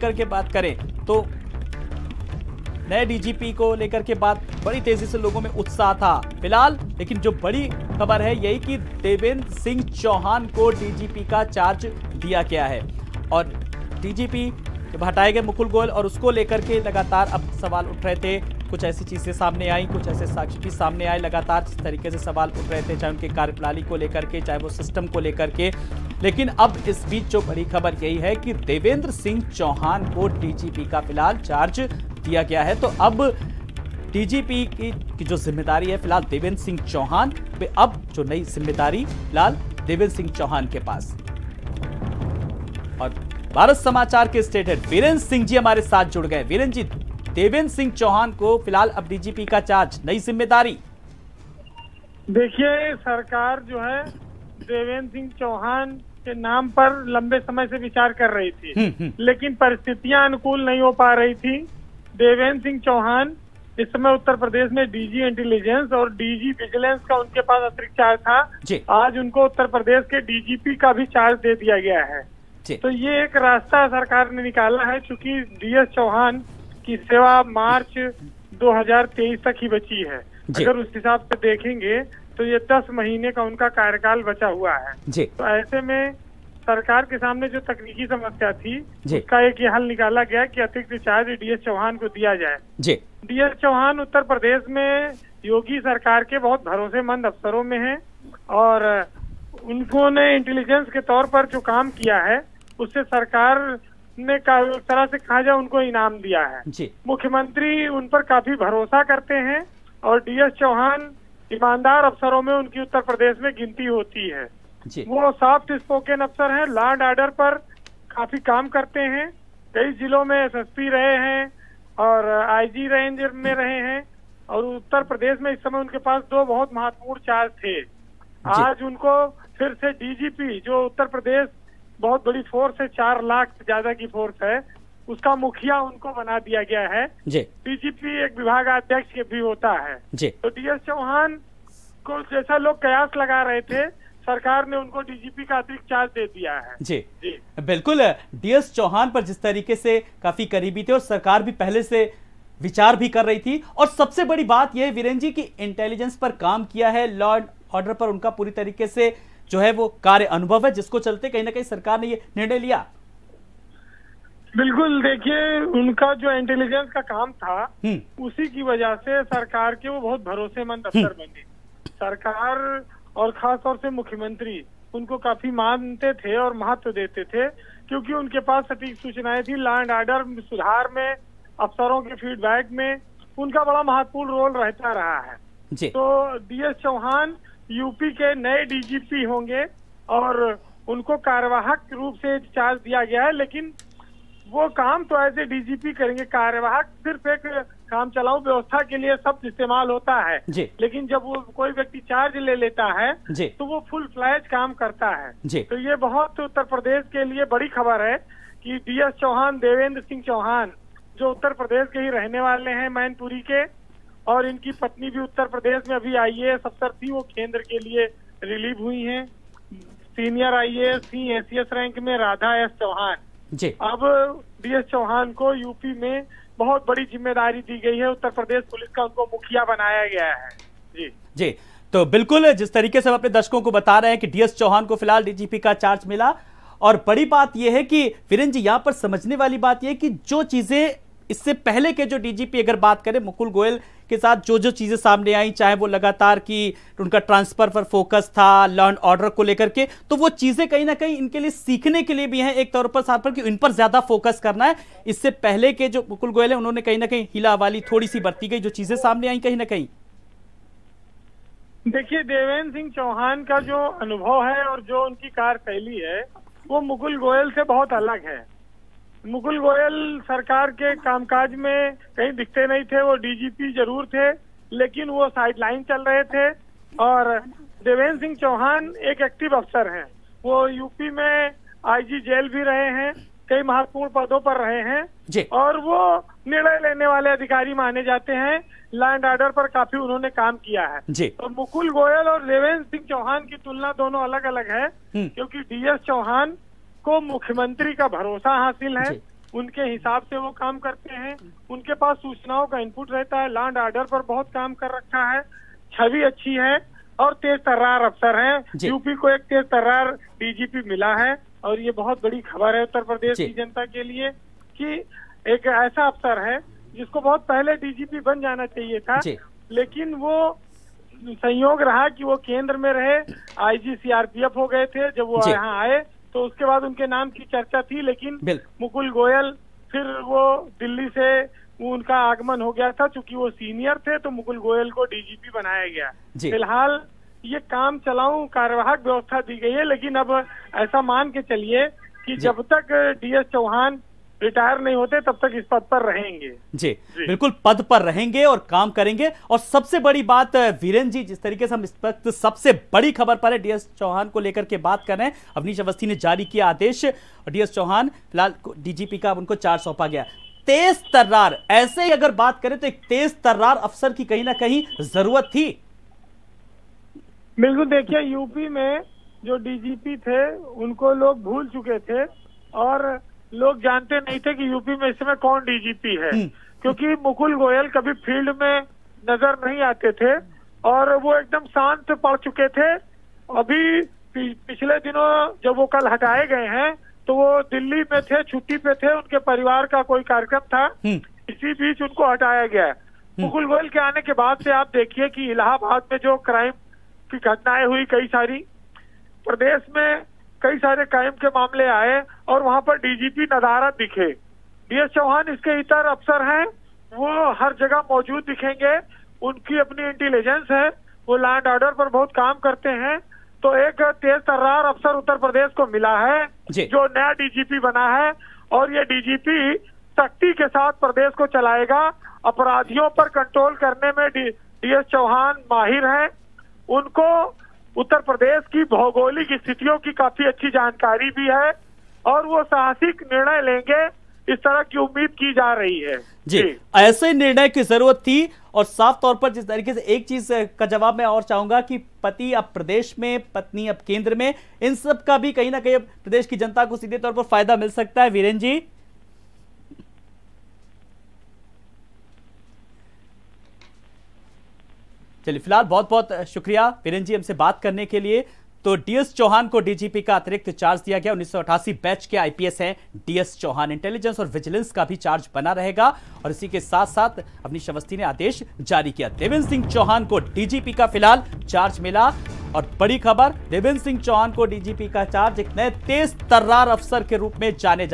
लेकर के बात करें तो नए डीजीपी को लेकर के बात बड़ी तेजी से लोगों में उत्साह था फिलहाल, लेकिन जो बड़ी खबर है यही कि देवेंद्र सिंह चौहान को डीजीपी का चार्ज दिया गया है और डीजीपी जब हटाए गए मुकुल गोयल और उसको लेकर के लगातार अब सवाल उठ रहे थे। कुछ ऐसी चीजें सामने आई, कुछ ऐसे साक्ष्य भी सामने आए, लगातार जिस तरीके से सवाल उठ रहे थे चाहे उनके कार्यप्रणाली को लेकर के, चाहे वो सिस्टम को लेकर के। लेकिन अब इस बीच जो बड़ी खबर यही है कि देवेंद्र सिंह चौहान को डीजीपी का फिलहाल चार्ज दिया गया है। तो अब डीजीपी की जो जिम्मेदारी है फिलहाल देवेंद्र सिंह चौहान पे, अब जो नई जिम्मेदारी फिलहाल देवेंद्र सिंह चौहान के पास। और भारत समाचार के स्टेट हेड वीरेंद्र सिंह जी हमारे साथ जुड़ गए। वीरेंद्र जी, देवेंद्र सिंह चौहान को फिलहाल अब डीजीपी का चार्ज, नई जिम्मेदारी। देखिए, सरकार जो है देवेंद्र सिंह चौहान के नाम पर लंबे समय से विचार कर रही थी, लेकिन परिस्थितियां अनुकूल नहीं हो पा रही थी। देवेंद्र सिंह चौहान इस समय उत्तर प्रदेश में डीजी इंटेलिजेंस और डीजी विजिलेंस का उनके पास अतिरिक्त चार्ज था। आज उनको उत्तर प्रदेश के डीजीपी का भी चार्ज दे दिया गया है। तो ये एक रास्ता सरकार ने निकाला है, चूंकि डीएस चौहान की सेवा मार्च 2023 तक ही बची है। अगर उस हिसाब से देखेंगे तो ये 10 महीने का उनका कार्यकाल बचा हुआ है। तो ऐसे में सरकार के सामने जो तकनीकी समस्या थी उसका एक ये हल निकाला गया कि अतिरिक्त चार्ज डीएस चौहान को दिया जाए। डीएस चौहान उत्तर प्रदेश में योगी सरकार के बहुत भरोसेमंद अफसरों में हैं और उन्होंने इंटेलिजेंस के तौर पर जो काम किया है उससे सरकार ने एक तरह से कहा जाए उनको इनाम दिया है। मुख्यमंत्री उन पर काफी भरोसा करते हैं और डीएस चौहान ईमानदार अफसरों में उनकी उत्तर प्रदेश में गिनती होती है। वो सॉफ्ट स्पोकन अफसर हैं, लॉ एंड ऑर्डर पर काफी काम करते हैं। कई जिलों में एसएसपी रहे हैं और आईजी रेंज में रहे हैं और उत्तर प्रदेश में इस समय उनके पास 2 बहुत महत्वपूर्ण चार्ज थे। आज उनको फिर से डीजीपी, जो उत्तर प्रदेश बहुत बड़ी फोर्स है, 4 लाख से ज्यादा की फोर्स है, उसका मुखिया उनको बना दिया गया है। डीजीपी एक विभागाध्यक्ष भी होता है। तो डीएस चौहान को जैसा लोग कयास लगा रहे थे, सरकार ने उनको डीजीपी का अतिरिक्त चार्ज दे दिया है। जी बिल्कुल, डीएस चौहान पर जिस तरीके से काफी करीबी थे और सरकार भी पहले से विचार भी कर रही थी। और सबसे बड़ी बात यह वीरेंद्र जी की इंटेलिजेंस पर काम किया है, लॉ एंड ऑर्डर पर उनका पूरी तरीके से जो है वो कार्य अनुभव है, जिसको चलते कहीं ना कहीं सरकार ने ये निर्णय लिया। बिल्कुल, देखिए उनका जो इंटेलिजेंस का काम था उसी की वजह से सरकार के वो बहुत भरोसेमंद अफसर बने। सरकार और खास तौर से मुख्यमंत्री उनको काफी मानते थे और महत्व देते थे, क्योंकि उनके पास सटीक सूचनाएं थी। लॉ एंड ऑर्डर सुधार में, अफसरों के फीडबैक में उनका बड़ा महत्वपूर्ण रोल रहता रहा है। तो डीएस चौहान यूपी के नए डीजीपी होंगे और उनको कार्यवाहक रूप से चार्ज दिया गया है, लेकिन वो काम तो ऐसे डीजीपी करेंगे। कार्यवाहक सिर्फ एक काम चलाऊ व्यवस्था के लिए शब्द इस्तेमाल होता है, लेकिन जब वो कोई व्यक्ति चार्ज ले लेता है तो वो फुल फ्लैज काम करता है। तो ये बहुत उत्तर प्रदेश के लिए बड़ी खबर है कि डीएस चौहान, देवेंद्र सिंह चौहान, जो उत्तर प्रदेश के ही रहने वाले हैं, मैनपुरी के, और इनकी पत्नी भी उत्तर प्रदेश में अभी आईएएस अफसर थी, वो केंद्र के लिए रिलीव हुई हैं। सीनियर आईएएस थी एसीएस रैंक में राधा एस चौहान। अब डीएस चौहान को यूपी में बहुत बड़ी जिम्मेदारी दी गई है। उत्तर प्रदेश पुलिस का उनको मुखिया बनाया गया है। जी तो बिल्कुल जिस तरीके से हम अपने दर्शकों को बता रहे हैं कि डीएस चौहान को फिलहाल डीजीपी का चार्ज मिला। और बड़ी बात यह है कि वीरेंद्र जी, यहां पर समझने वाली बात यह है कि जो चीजें इससे पहले के जो डीजीपी अगर बात करें मुकुल गोयल के साथ जो चीजें सामने आई, चाहे वो लगातार की उनका ट्रांसफर पर फोकस था, लॉ एंड ऑर्डर को लेकर के, तो वो चीजें कहीं ना कहीं इनके लिए सीखने के लिए भी हैं एक तौर पर साथ पर कि इन पर ज्यादा फोकस करना है। इससे पहले के जो मुकुल गोयल है उन्होंने कहीं ना कहीं हिला वाली थोड़ी सी बरती गई, जो चीजें सामने आई कहीं ना कहीं। देखिए, देवेंद्र सिंह चौहान का जो अनुभव है और जो उनकी कार्यशैली है वो मुकुल गोयल से बहुत अलग है। मुकुल गोयल सरकार के कामकाज में कहीं दिखते नहीं थे, वो डीजीपी जरूर थे लेकिन वो साइडलाइन चल रहे थे। और देवेंद्र सिंह चौहान एक एक्टिव अफसर हैं, वो यूपी में आईजी जेल भी रहे हैं, कई महत्वपूर्ण पदों पर रहे हैं और वो निर्णय लेने वाले अधिकारी माने जाते हैं। लॉ एंड ऑर्डर पर काफी उन्होंने काम किया है। तो मुकुल गोयल और देवेंद्र सिंह चौहान की तुलना दोनों अलग अलग है, क्योंकि डीएस चौहान को मुख्यमंत्री का भरोसा हासिल है, उनके हिसाब से वो काम करते हैं। उनके पास सूचनाओं का इनपुट रहता है, लैंड ऑर्डर पर बहुत काम कर रखा है, छवि अच्छी है और तेज तर्रार अफसर हैं। यूपी को एक तेज तर्रार डीजीपी मिला है और ये बहुत बड़ी खबर है उत्तर प्रदेश की जनता के लिए कि एक ऐसा अफसर है जिसको बहुत पहले डीजीपी बन जाना चाहिए था, लेकिन वो संयोग रहा कि वो केंद्र में रहे, आईजी सीआरपीएफ हो गए थे। जब वो यहाँ आए तो उसके बाद उनके नाम की चर्चा थी, लेकिन मुकुल गोयल फिर वो दिल्ली से उनका आगमन हो गया था। चूंकि वो सीनियर थे तो मुकुल गोयल को डीजीपी बनाया गया। फिलहाल ये काम चलाऊ कार्यवाहक व्यवस्था दी गई है, लेकिन अब ऐसा मान के चलिए कि जब तक डीएस चौहान रिटायर नहीं होते तब तक इस पद पर रहेंगे। जी बिल्कुल पद पर रहेंगे और काम करेंगे। और सबसे बड़ी बात वीरेंद्र जी, जिस तरीके से हम इस वक्त सबसे बड़ी खबर पर है डीएस चौहान को लेकर के बात कर रहे हैं, अवनीश अवस्थी ने जारी किया आदेश और डीएस चौहान फिलहाल डीजीपी का उनको चार्ज सौंपा गया। तेज तर्रार, ऐसे ही अगर बात करें तो एक तेज तर्रार अफसर की कहीं ना कहीं जरूरत थी। बिल्कुल, देखिए यूपी में जो डीजीपी थे उनको लोग भूल चुके थे और लोग जानते नहीं थे कि यूपी में इस समय कौन डीजीपी है, क्योंकि मुकुल गोयल कभी फील्ड में नजर नहीं आते थे और वो एकदम शांत पड़ चुके थे। अभी पिछले दिनों जब वो कल हटाए गए हैं तो वो दिल्ली में थे, छुट्टी पे थे, उनके परिवार का कोई कार्यक्रम था, इसी बीच उनको हटाया गया। मुकुल गोयल के आने के बाद से आप देखिए कि इलाहाबाद में जो क्राइम की घटनाएं हुई, कई सारी प्रदेश में कई सारे क्राइम के मामले आए और वहां पर डीजीपी नदारद दिखे। डीएस चौहान इसके इतर अफसर हैं, वो हर जगह मौजूद दिखेंगे, उनकी अपनी इंटेलिजेंस है, वो लैंड ऑर्डर पर बहुत काम करते हैं। तो एक तेज तर्रार अफसर उत्तर प्रदेश को मिला है जो नया डीजीपी बना है और ये डीजीपी सख्ती के साथ प्रदेश को चलाएगा। अपराधियों पर कंट्रोल करने में डीएस चौहान माहिर हैं, उनको उत्तर प्रदेश की भौगोलिक स्थितियों की काफी अच्छी जानकारी भी है और वो साहसिक निर्णय लेंगे, इस तरह की उम्मीद की जा रही है। जी ऐसे निर्णय की जरूरत थी। और साफ तौर पर जिस तरीके से एक चीज का जवाब मैं और चाहूंगा कि पति अब प्रदेश में, पत्नी अब केंद्र में, इन सब का भी कहीं ना कहीं प्रदेश की जनता को सीधे तौर पर फायदा मिल सकता है। वीरेंद्र जी, चलिए फिलहाल बहुत बहुत शुक्रिया वीरेंद्र जी हमसे बात करने के लिए। तो डीएस चौहान को डीजीपी का अतिरिक्त चार्ज दिया गया। 1988 बैच के आईपीएस हैं डीएस चौहान। इंटेलिजेंस और विजिलेंस का भी चार्ज बना रहेगा और इसी के साथ साथ अवनीश अवस्थी ने आदेश जारी किया। देवेंद्र सिंह चौहान को डीजीपी का फिलहाल चार्ज मिला और बड़ी खबर, देवेंद्र सिंह चौहान को डीजीपी का चार्ज एक नए तेज तर्रार अफसर के रूप में जाने